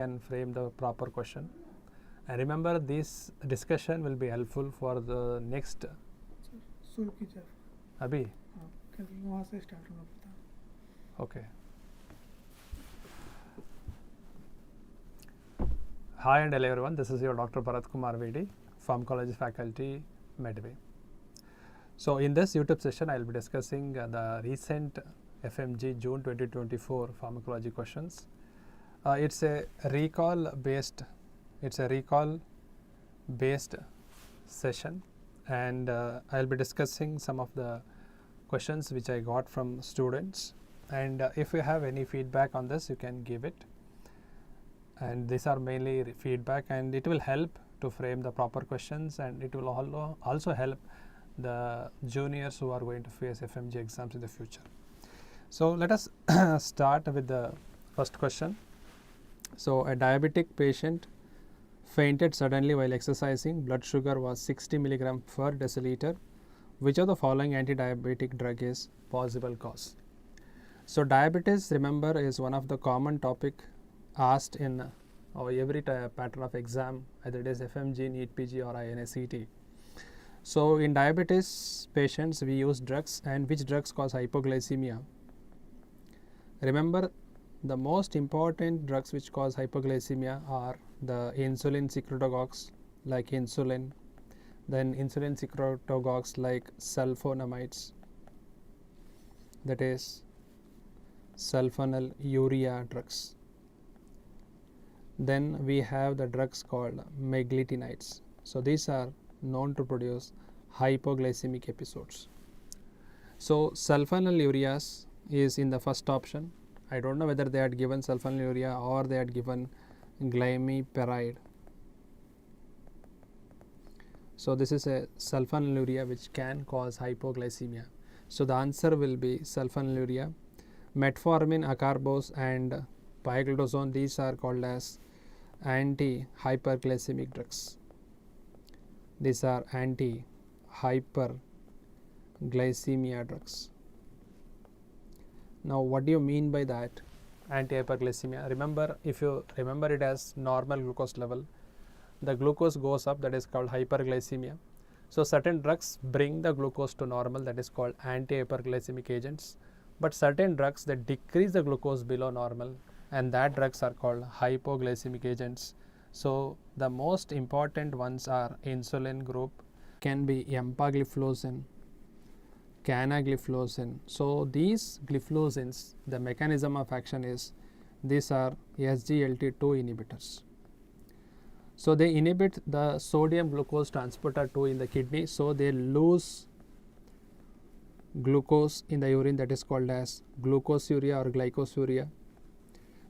can frame the proper question. And remember, this discussion will be helpful for the next. शुरू कीजिए अभी क्योंकि वहाँ से स्टार्ट होना पड़ता है. Okay. Hi and hello everyone, this is your Dr. Bharath Kumar VD, Pharmacology Faculty, Medway. So in this YouTube session, I will be discussing the recent FMG June 2024 Pharmacology questions. It's a recall based session, and I'll be discussing some of the questions which I got from students, and if you have any feedback on this, you can give it. And these are mainly feedback, and it will help to frame the proper questions, and it will also help the juniors who are going to face FMG exams in the future. So let us start with the first question. So a diabetic patient fainted suddenly while exercising. Blood sugar was 60 mg per deciliter. Which of the following anti-diabetic drug is possible cause? So diabetes, remember, is one of the common topic asked in every pattern of exam, either it is FMG, NEET-PG or INI-CET. So in diabetes patients, we use drugs, and which drugs cause hypoglycemia? Remember, the most important drugs which cause hypoglycemia are the insulin secretagogues like insulin, then insulin secretagogues like sulfonamides, that is sulfonylurea drugs. Then we have the drugs called meglitinides. So these are known to produce hypoglycemic episodes. So sulfonylureas is in the first option. I don't know whether they had given sulfonylurea or they had given glimepiride. So this is a sulfonylurea which can cause hypoglycemia. So the answer will be sulfonylurea. Metformin, acarbose and pioglitazone, these are called as anti-hyperglycemic drugs. These are anti-hyperglycemia drugs. Now what do you mean by that? Anti-hyperglycemia. Remember, if you remember it as normal glucose level, the glucose goes up, that is called hyperglycemia. So certain drugs bring the glucose to normal, that is called anti-hyperglycemic agents. But certain drugs that decrease the glucose below normal, and that drugs are called hypoglycemic agents. So the most important ones are insulin group, can be empagliflozin, canagliflozin. So these gliflozins, the mechanism of action is, these are SGLT2 inhibitors. So they inhibit the sodium glucose transporter 2 in the kidney, so they lose glucose in the urine, that is called as glucosuria or glycosuria.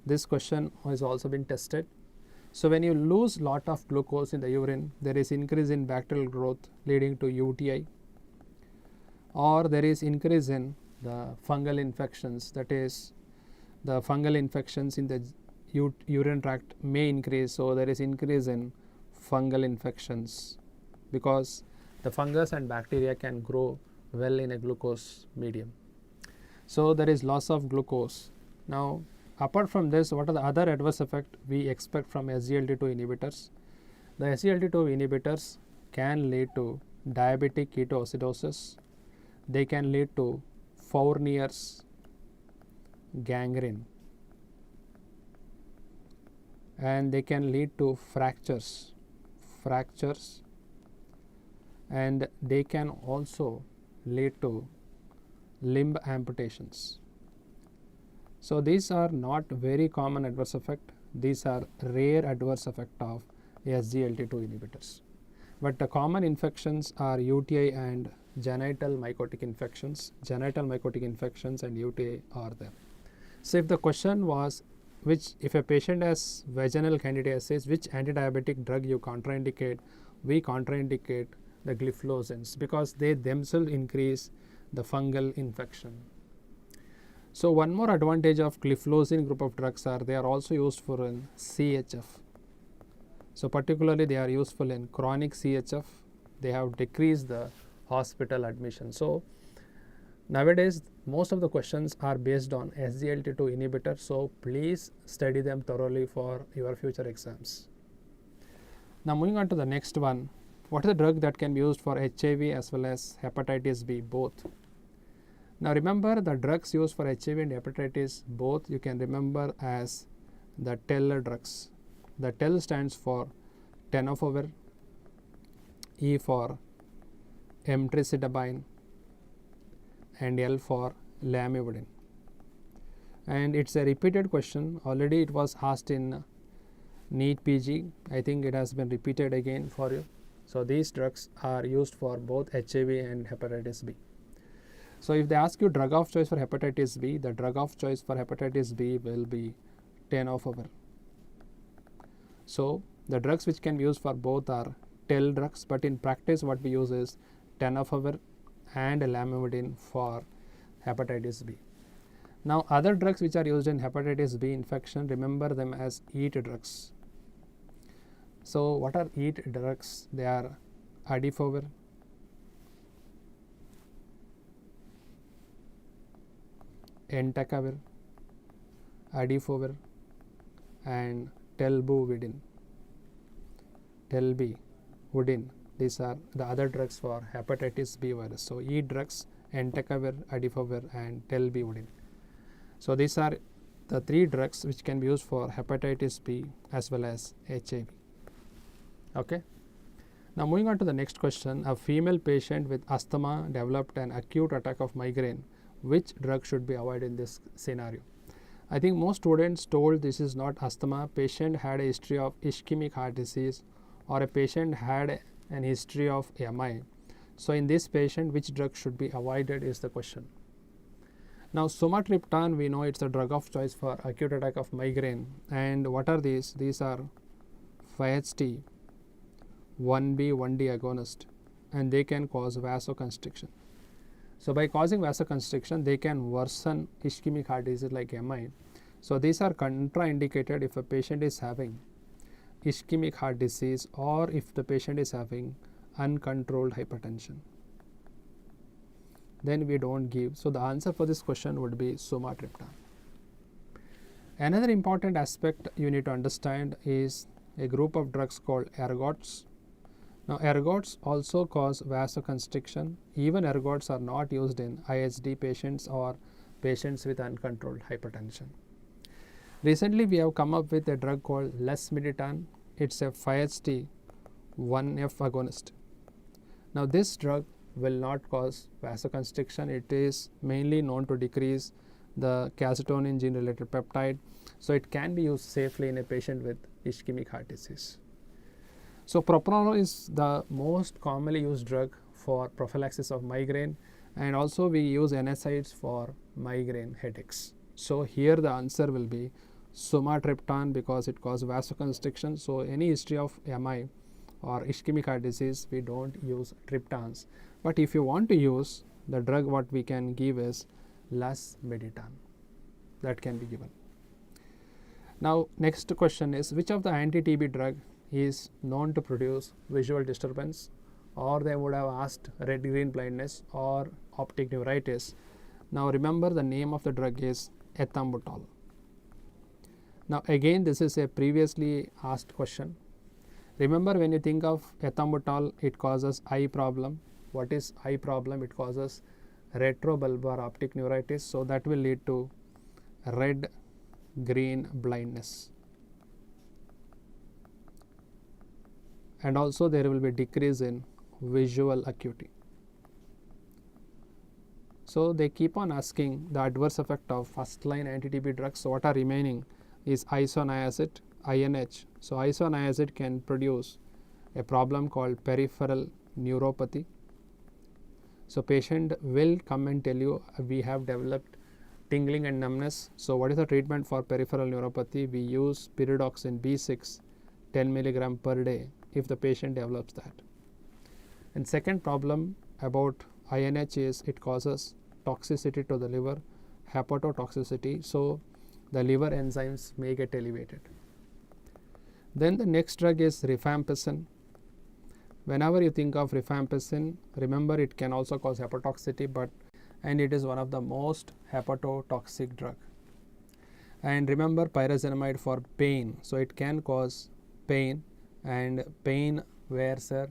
This question has also been tested. So when you lose lot of glucose in the urine, there is increase in bacterial growth leading to UTI, or there is increase in the fungal infections, that is the fungal infections in the urine tract may increase. So there is increase in fungal infections because the fungus and bacteria can grow well in a glucose medium. So there is loss of glucose. Now apart from this, what are the other adverse effects we expect from SGLT2 inhibitors? The SGLT2 inhibitors can lead to diabetic ketoacidosis. They can lead to Fournier's gangrene, and they can lead to fractures, and they can also lead to limb amputations. So these are not very common adverse effect. These are rare adverse effect of SGLT2 inhibitors. But the common infections are UTI and genital mycotic infections. Genital mycotic infections and UTI are there. So if the question was, if a patient has vaginal candidiasis, which anti-diabetic drug you contraindicate? We contraindicate the gliflozins because they themselves increase the fungal infection. So one more advantage of gliflozin group of drugs are they are also used for in CHF. So particularly they are useful in chronic CHF. They have decreased the hospital admission. So Nowadays, most of the questions are based on SGLT2 inhibitor, so please study them thoroughly for your future exams. Now, moving on to the next one, what is the drug that can be used for HIV as well as hepatitis B both? Now, remember the drugs used for HIV and hepatitis both you can remember as the TEL drugs. The TEL stands for tenofovir, E for emtricitabine, and L for lamivudine. And it's a repeated question. Already it was asked in NEET-PG. I think it has been repeated again for you. So these drugs are used for both HIV and hepatitis B. So if they ask you drug of choice for hepatitis B, the drug of choice for hepatitis B will be tenofovir. So the drugs which can be used for both are TEL drugs, but in practice what we use is tenofovir and lamivudine for hepatitis B. Now other drugs which are used in hepatitis B infection, remember them as EAT drugs. So what are EAT drugs? They are adifovir, entecavir, adifovir, and telbuvidine. Telbuvidine. These are the other drugs for hepatitis B virus. So EAT drugs, entecavir, adifovir, and telbuvidine. So these are the three drugs which can be used for hepatitis B as well as HIV. Okay. Now moving on to the next question, a female patient with asthma developed an acute attack of migraine. Which drug should be avoided in this scenario? I think most students told this is not asthma. Patient had a history of ischemic heart disease, or a patient had an history of MI. So in this patient, which drug should be avoided is the question. Now sumatriptan, we know it's a drug of choice for acute attack of migraine. And what are these? These are 5HT 1B 1D agonist, and they can cause vasoconstriction. So by causing vasoconstriction, they can worsen ischemic heart disease like MI. So these are contraindicated if a patient is having ischemic heart disease or if the patient is having uncontrolled hypertension. Then we don't give. So the answer for this question would be sumatriptan. Another important aspect you need to understand is a group of drugs called ergots. Now ergots also cause vasoconstriction. Even ergots are not used in IHD patients or patients with uncontrolled hypertension. Recently we have come up with a drug called lasmiditan. It's a 5HT 1F agonist. Now this drug will not cause vasoconstriction. It is mainly known to decrease the calcitonin gene related peptide. So it can be used safely in a patient with ischemic heart disease. So propranolol is the most commonly used drug for prophylaxis of migraine, and also we use NSAIDs for migraine headaches. So here the answer will be sumatriptan because it causes vasoconstriction. So any history of MI or ischemic heart disease, we don't use triptans. But if you want to use the drug, what we can give is lasmiditan. That can be given. Now next question is, which of the anti-TB drug is known to produce visual disturbance, or they would have asked red-green blindness or optic neuritis. Now remember the name of the drug is ethambutol. Now again this is a previously asked question. Remember when you think of ethambutol, it causes eye problem. What is eye problem? It causes retrobulbar optic neuritis. So that will lead to red-green blindness. And also there will be decrease in visual acuity. So they keep on asking the adverse effect of first line anti-TB drugs. So what are remaining is isoniazid, INH. So isoniazid can produce a problem called peripheral neuropathy. So patient will come and tell you, we have developed tingling and numbness. So what is the treatment for peripheral neuropathy? We use pyridoxine B6 10 milligram per day if the patient develops that. And second problem about INH is it causes toxicity to the liver, hepatotoxicity. So the liver enzymes may get elevated. Then the next drug is rifampicin. Whenever you think of rifampicin, remember it can also cause hepatotoxicity, but and it is one of the most hepatotoxic drug. And remember, pyrazinamide for pain, so it can cause pain, and pain where, sir?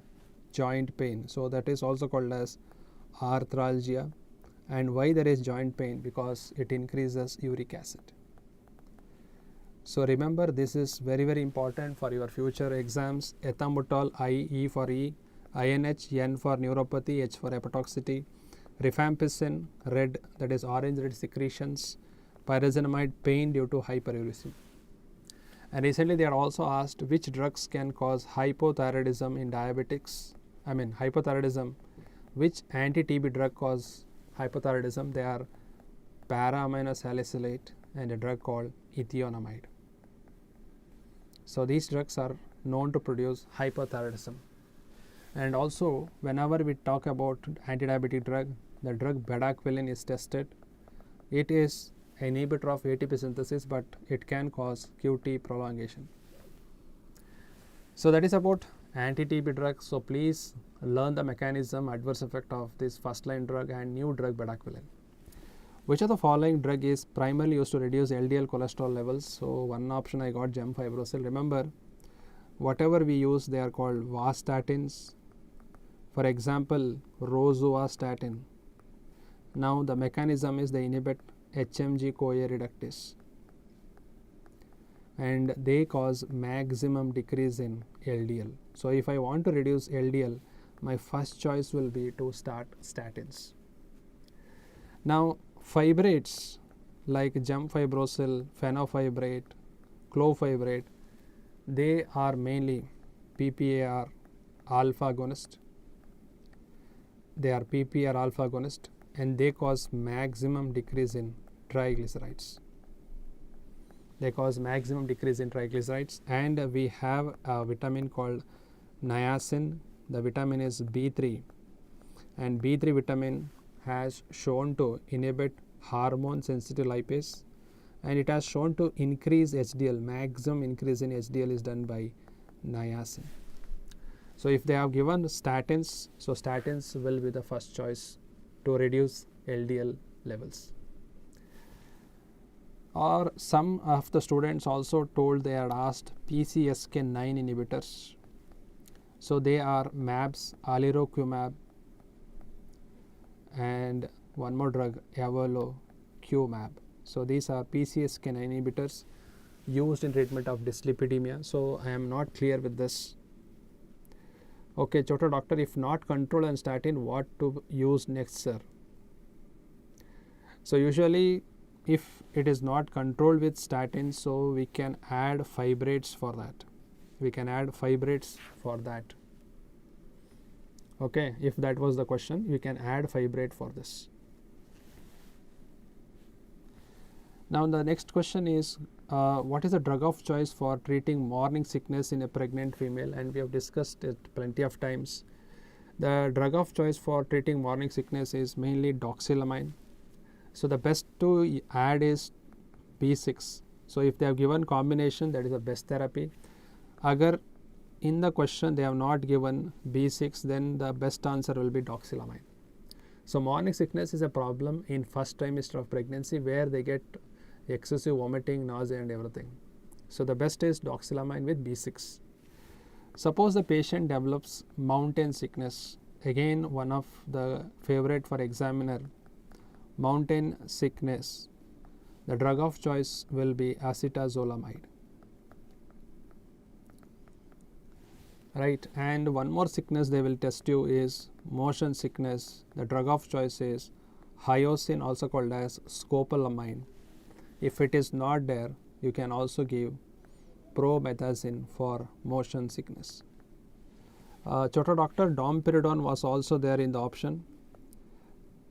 Joint pain. So that is also called as arthralgia. And why there is joint pain? Because it increases uric acid. So remember, this is very, very important for your future exams. Ethambutol, I, E for E, INH, N for neuropathy, H for hepatotoxicity, rifampicin, red, that is orange red secretions, pyrazinamide, pain due to hyperuricemia. And recently they are also asked which drugs can cause hypothyroidism in diabetics. Hypothyroidism. Which anti-TB drug cause hypothyroidism? They are para-aminosalicylate and a drug called ethionamide. So these drugs are known to produce hypothyroidism. And also, whenever we talk about anti-diabetic drug, the drug bedaquiline is tested. It is an inhibitor of ATP synthesis, but it can cause QT prolongation. So that is about anti-TB drugs. So please learn the mechanism, adverse effect of this first line drug and new drug bedaquiline. Which of the following drug is primarily used to reduce LDL cholesterol levels? So one option I got gemfibrozil. Remember, whatever we use, they are called vastatins. For example, rosuvastatin. Now the mechanism is they inhibit HMG-CoA reductase, and they cause maximum decrease in LDL. So if I want to reduce LDL, my first choice will be to start statins. Now fibrates like gemfibrozil, fenofibrate, clofibrate, they are mainly PPAR alpha agonist. They are PPAR alpha agonist, and they cause maximum decrease in triglycerides. They cause maximum decrease in triglycerides. And we have a vitamin called niacin. The vitamin is B3, and B3 vitamin has shown to inhibit hormone sensitive lipase, and it has shown to increase HDL. Maximum increase in HDL is done by niacin. So if they have given statins, so statins will be the first choice to reduce LDL levels. Or some of the students also told they had asked PCSK9 inhibitors. So they are MABs, alirocumab, and one more drug, avalocumab. So these are PCSK9 inhibitors used in treatment of dyslipidemia. So I am not clear with this. Okay, Choto doctor, if not control and statin, what to use next, sir? So usually if it is not controlled with statin, so we can add fibrates for that. We can add fibrates for that. Okay, if that was the question, you can add fibrate for this. Now the next question is, what is the drug of choice for treating morning sickness in a pregnant female? And we have discussed it plenty of times. The drug of choice for treating morning sickness is mainly doxylamine. So the best to add is B6. So if they have given combination, that is the best therapy. Agar in the question they have not given B6, then the best answer will be doxylamine. So morning sickness is a problem in first trimester of pregnancy where they get excessive vomiting, nausea and everything. So the best is doxylamine with B6. Suppose the patient develops mountain sickness. Again, one of the favorite for examiner, mountain sickness. The drug of choice will be acetazolamide. Right, and one more sickness they will test you is motion sickness. The drug of choice is hyoscine, also called as scopolamine. If it is not there, you can also give promethazine for motion sickness. Choto doctor, domperidone was also there in the option.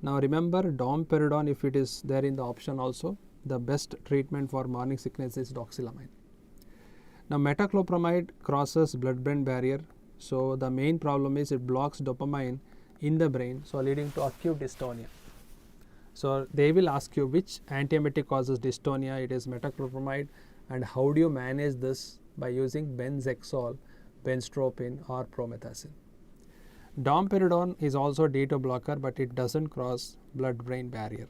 Now remember, domperidone, if it is there in the option also, the best treatment for morning sickness is doxylamine. Now metoclopramide crosses blood-brain barrier. So the main problem is it blocks dopamine in the brain, so leading to acute dystonia. So they will ask you which antiemetic causes dystonia. It is metoclopramide. And how do you manage this? By using benzhexol, benztropine or promethazine. Domperidone is also D2 blocker, but it doesn't cross blood-brain barrier.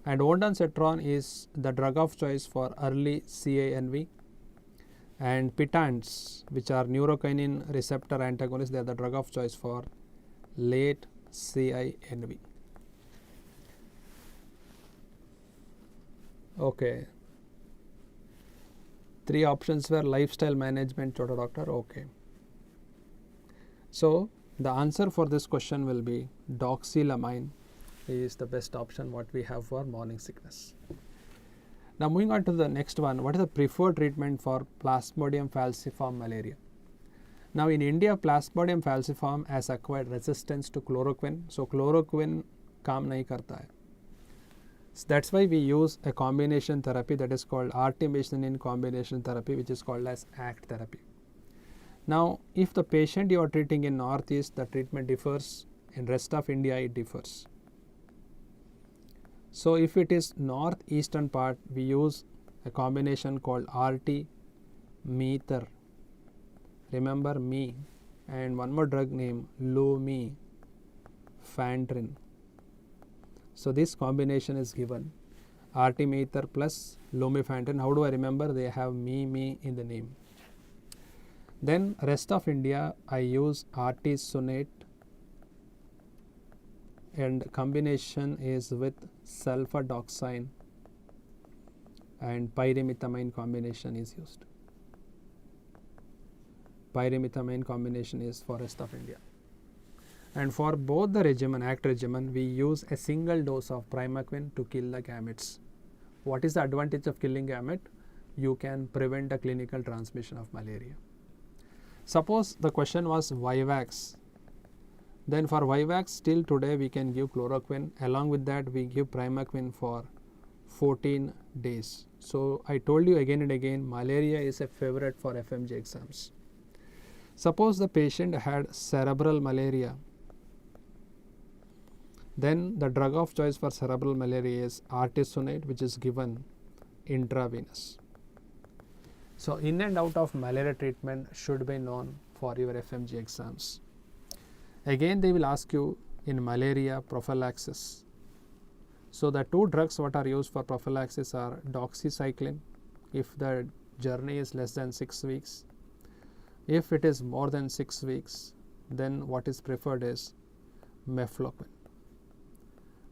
And ondansetron is the drug of choice for early CINV. And pitants, which are neurokinin receptor antagonists, they are the drug of choice for late CINV. Okay. 3 options were lifestyle management, Chota doctor. Okay. So the answer for this question will be doxylamine is the best option what we have for morning sickness. Now moving on to the next one, what is the preferred treatment for Plasmodium falciform malaria? Now in India, Plasmodium falciform has acquired resistance to chloroquine. So chloroquine काम नहीं करता है. So that's why we use a combination therapy that is called artemisinin combination therapy, which is called as ACT therapy. Now if the patient you are treating in northeast, the treatment differs. In rest of India it differs. So if it is northeastern part, we use a combination called RT-mether. Remember me, and one more drug name lumifantrin. So this combination is given RT-mether plus lumifantrin. How do I remember? They have me in the name. Then rest of India I use artesunate, and combination is with sulfadoxine, and pyrimethamine combination is used. Pyrimethamine combination is for rest of India. And for both the regimen, ACT regimen, we use a single dose of primaquine to kill the gametes. What is the advantage of killing gamete? You can prevent the clinical transmission of malaria. Suppose the question was Vivax. Then for Vivax, till today we can give chloroquine. Along with that, we give primaquine for 14 days. So I told you again and again, malaria is a favorite for FMGE exams. Suppose the patient had cerebral malaria. Then the drug of choice for cerebral malaria is artesunate, which is given intravenous. So in and out of malaria treatment should be known for your FMGE exams. Again they will ask you in malaria prophylaxis. So the 2 drugs what are used for prophylaxis are doxycycline if the journey is less than 6 weeks. If it is more than 6 weeks, then what is preferred is mefloquine.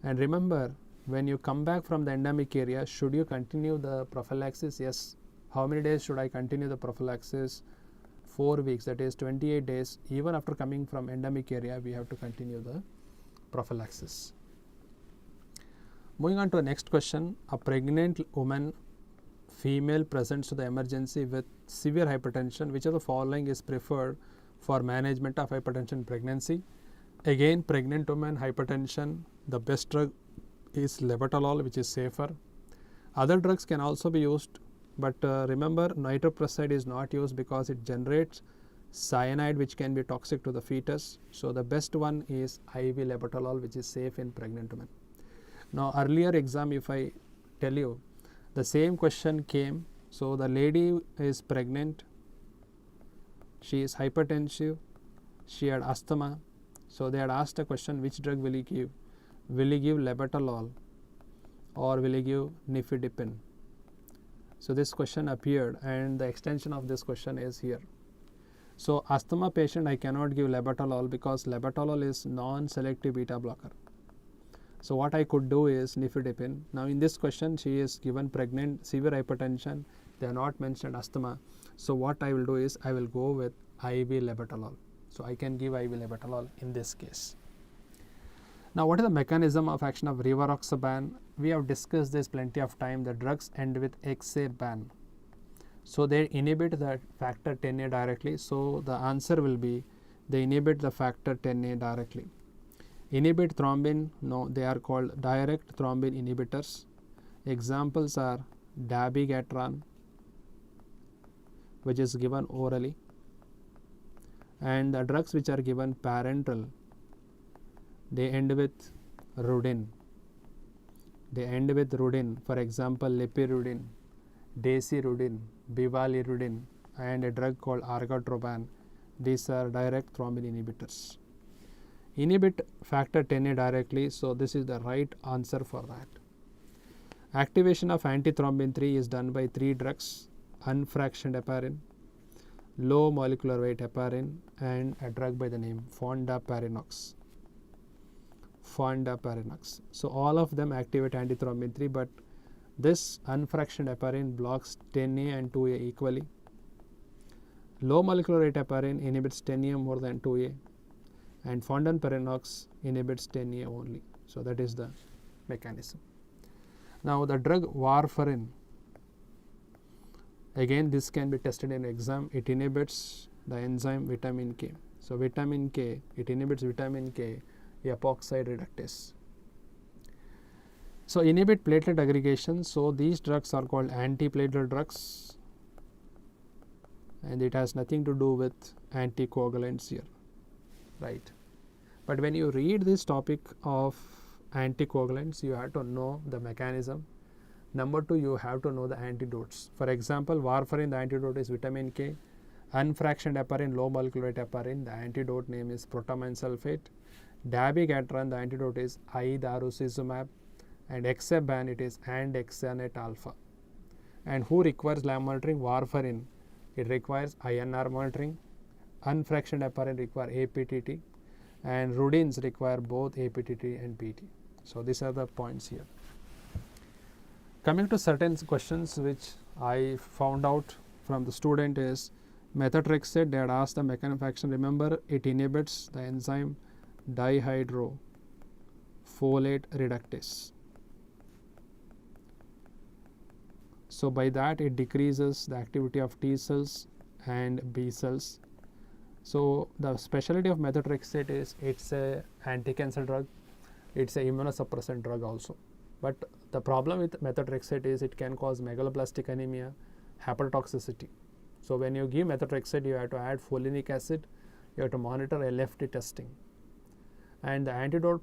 And remember, when you come back from the endemic area, should you continue the prophylaxis? Yes. How many days should I continue the prophylaxis? 4 weeks, that is 28 days. Even after coming from endemic area, we have to continue the prophylaxis. Moving on to the next question, a pregnant woman, female, presents to the emergency with severe hypertension. Which of the following is preferred for management of hypertension in pregnancy? Again, pregnant woman, hypertension, the best drug is labetalol, which is safer. Other drugs can also be used, but remember, nitroprusside is not used because it generates cyanide, which can be toxic to the fetus. So the best one is IV labetalol, which is safe in pregnant women. Now earlier exam, if I tell you, the same question came. So the lady is pregnant, she is hypertensive, she had asthma. So they had asked a question, which drug will you give? Will you give labetalol or will you give nifedipine? So this question appeared, and the extension of this question is here. So asthma patient, I cannot give labetalol because labetalol is non-selective beta blocker. So what I could do is nifedipine. Now in this question, she is given pregnant, severe hypertension. They are not mentioned asthma. So what I will do is I will go with IV labetalol. So I can give IV labetalol in this case. Now what is the mechanism of action of rivaroxaban? We have discussed this plenty of time. The drugs end with XA-ban. So they inhibit the factor 10A directly. So the answer will be they inhibit the factor 10A directly. Inhibit thrombin? No, they are called direct thrombin inhibitors. Examples are dabigatran, which is given orally, and the drugs which are given parenteral, they end with rudin. They end with rudin. For example, lepirudin, desirudin, bivalirudin, and a drug called argatroban. These are direct thrombin inhibitors. inhibit factor 10A directly, so this is the right answer for that. Activation of antithrombin 3 is done by 3 drugs: unfractioned heparin, low molecular weight heparin, and a drug by the name fondaparinux. So all of them activate antithrombin 3, but this unfractioned heparin blocks 10A and 2A equally. Low molecular weight heparin inhibits 10A more than 2A, and fondaparinux inhibits 10A only. So that is the mechanism. Now the drug warfarin, again this can be tested in exam. It inhibits the enzyme vitamin K. So vitamin K, it inhibits vitamin K epoxide reductase. So inhibit platelet aggregation. So these drugs are called antiplatelet drugs, and it has nothing to do with anticoagulants here, right? But when you read this topic of anticoagulants, you have to know the mechanism. Number 2, you have to know the antidotes. For example, warfarin, the antidote is vitamin K. Unfractioned heparin, low molecular weight heparin, the antidote name is protamine sulfate. Dabigatran, the antidote is idarucizumab. And Exaban, it is andexanet alpha. And who requires lab monitoring? Warfarin, it requires INR monitoring. Unfractioned heparin require APTT, and rudins require both APTT and PT. So these are the points here. Coming to certain questions which I found out from the student is methotrexate. They had asked the mechanism of action. Remember, it inhibits the enzyme dihydrofolate reductase. So by that it decreases the activity of T cells and B cells. So the specialty of methotrexate is it's a anti-cancer drug, it's a immunosuppressant drug also. But the problem with methotrexate is it can cause megaloblastic anemia, hepatotoxicity. So when you give methotrexate, you have to add folinic acid, you have to monitor LFT testing. And the antidote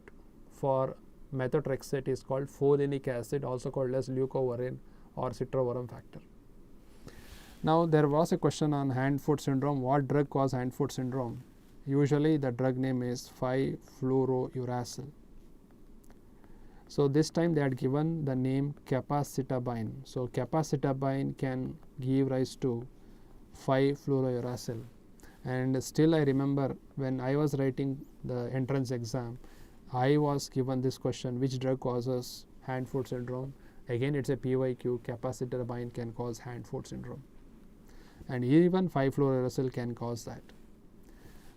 for methotrexate is called folinic acid, also called as leucovorin or citrovorin factor. Now there was a question on hand-foot syndrome. What drug causes hand-foot syndrome? Usually the drug name is 5-fluorouracil. So this time they had given the name capecitabine. So capecitabine can give rise to 5-fluorouracil. And still I remember when I was writing the entrance exam, I was given this question: which drug causes hand-foot syndrome? Again, it's a PYQ. Capecitabine can cause hand-foot syndrome, and even 5-fluorouracil can cause that.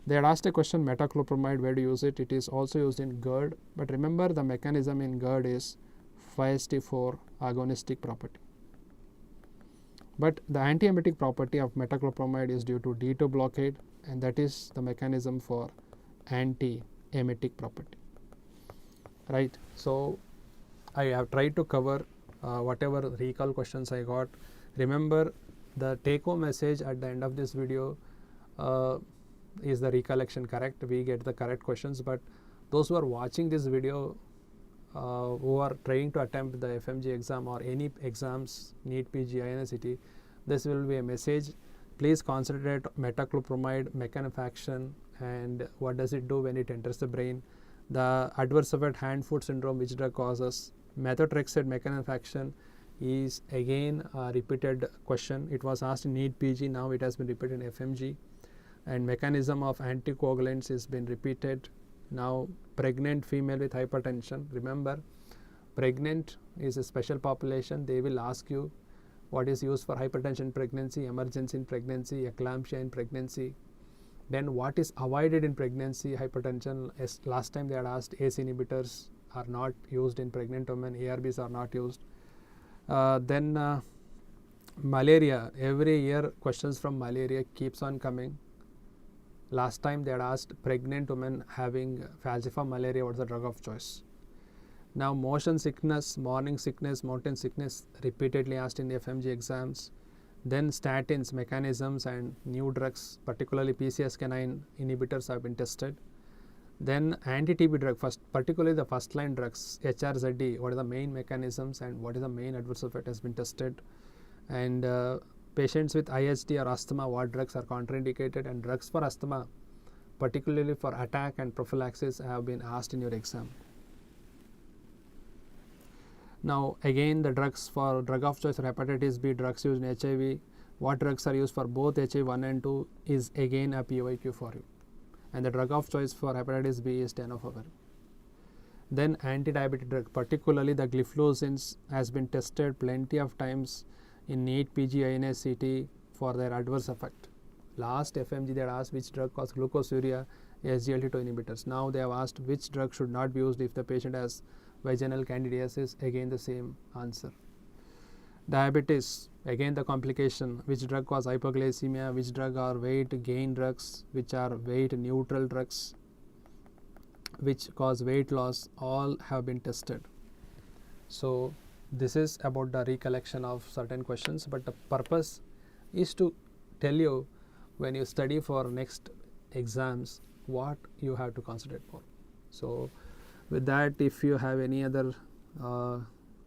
They had asked a question: metoclopramide, where to use it? It is also used in GERD, but remember the mechanism in GERD is 5-HT4 agonistic property. But the antiemetic property of metoclopramide is due to D2 blockade, and that is the mechanism for antiemetic property, right? So I have tried to cover whatever recall questions I got. Remember, the take-home message at the end of this video is the recollection correct? We get the correct questions, but those who are watching this video who are trying to attempt the FMGE exam or any exams, NEET-PG, INI-CET, this will be a message. Please concentrate metoclopramide, mechanism of action, and what does it do when it enters the brain. The adverse effect hand-foot syndrome, which drug causes. Methotrexate, mechanism of action is again a repeated question. It was asked in NEET-PG, now it has been repeated in FMG. And mechanism of anticoagulants has been repeated. Now pregnant female with hypertension, remember pregnant is a special population. They will ask you what is used for hypertension in pregnancy, emergency in pregnancy, eclampsia in pregnancy. Then what is avoided in pregnancy, hypertension. As last time they had asked, ACE inhibitors are not used in pregnant women, ARBs are not used. Then malaria, every year questions from malaria keeps on coming. Last time they had asked pregnant women having falciform malaria, what is the drug of choice? Now motion sickness, morning sickness, mountain sickness, repeatedly asked in the FMG exams. Then statins, mechanisms and new drugs, particularly PCSK9 inhibitors have been tested. Then anti-TB drug, particularly the first line drugs, HRZD, what are the main mechanisms and what is the main adverse effect has been tested. And patients with IHD or asthma, what drugs are contraindicated, and drugs for asthma, particularly for attack and prophylaxis have been asked in your exam. Now again, the drugs for drug of choice for hepatitis B, drugs used in HIV, what drugs are used for both HIV 1 and 2 is again a PYQ for you, and the drug of choice for hepatitis B is tenofovir. Then anti-diabetic drug, particularly the gliflozins, has been tested plenty of times in NEET-PG, INI-CET for their adverse effect. Last FMG they had asked which drug caused glucosuria, SGLT2 inhibitors. Now they have asked which drug should not be used if the patient has vaginal candidiasis, again the same answer. Diabetes, again the complication, which drug cause hypoglycemia, which drug are weight gain drugs, which are weight neutral drugs, which cause weight loss, all have been tested. So this is about the recollection of certain questions, but the purpose is to tell you when you study for next exams what you have to concentrate for. So with that, if you have any other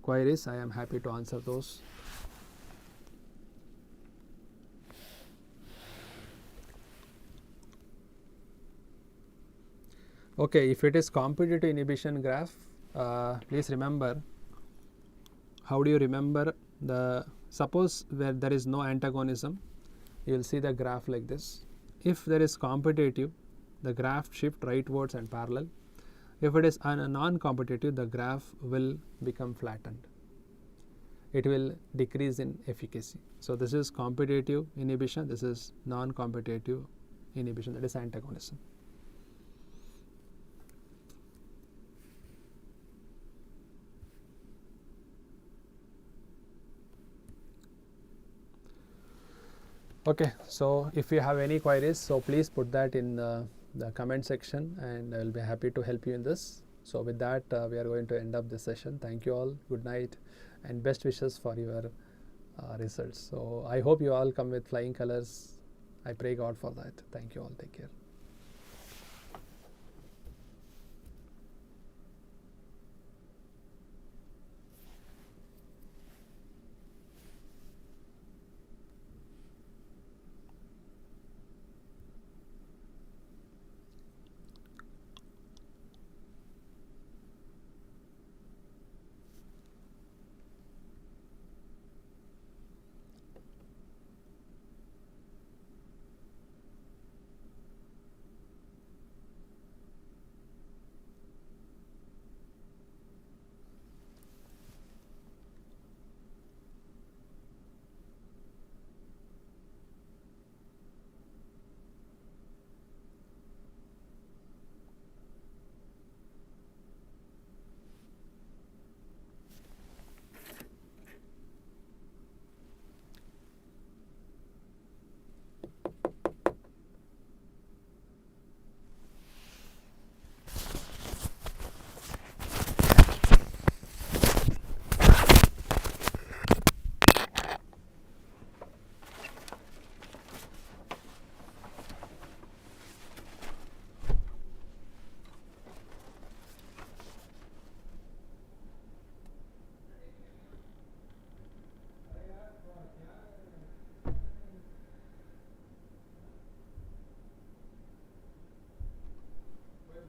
queries, I am happy to answer those. Okay, if it is competitive inhibition graph, please remember, how do you remember the, suppose where there is no antagonism, you will see the graph like this. If there is competitive, the graph shift rightwards and parallel. If it is a non-competitive, the graph will become flattened. It will decrease in efficacy. So this is competitive inhibition, this is non-competitive inhibition, that is antagonism. Okay, so if you have any queries, so please put that in the comment section and I will be happy to help you in this. So with that, we are going to end up this session. Thank you all, good night and best wishes for your results. So I hope you all come with flying colors. I pray God for that. Thank you all, take care.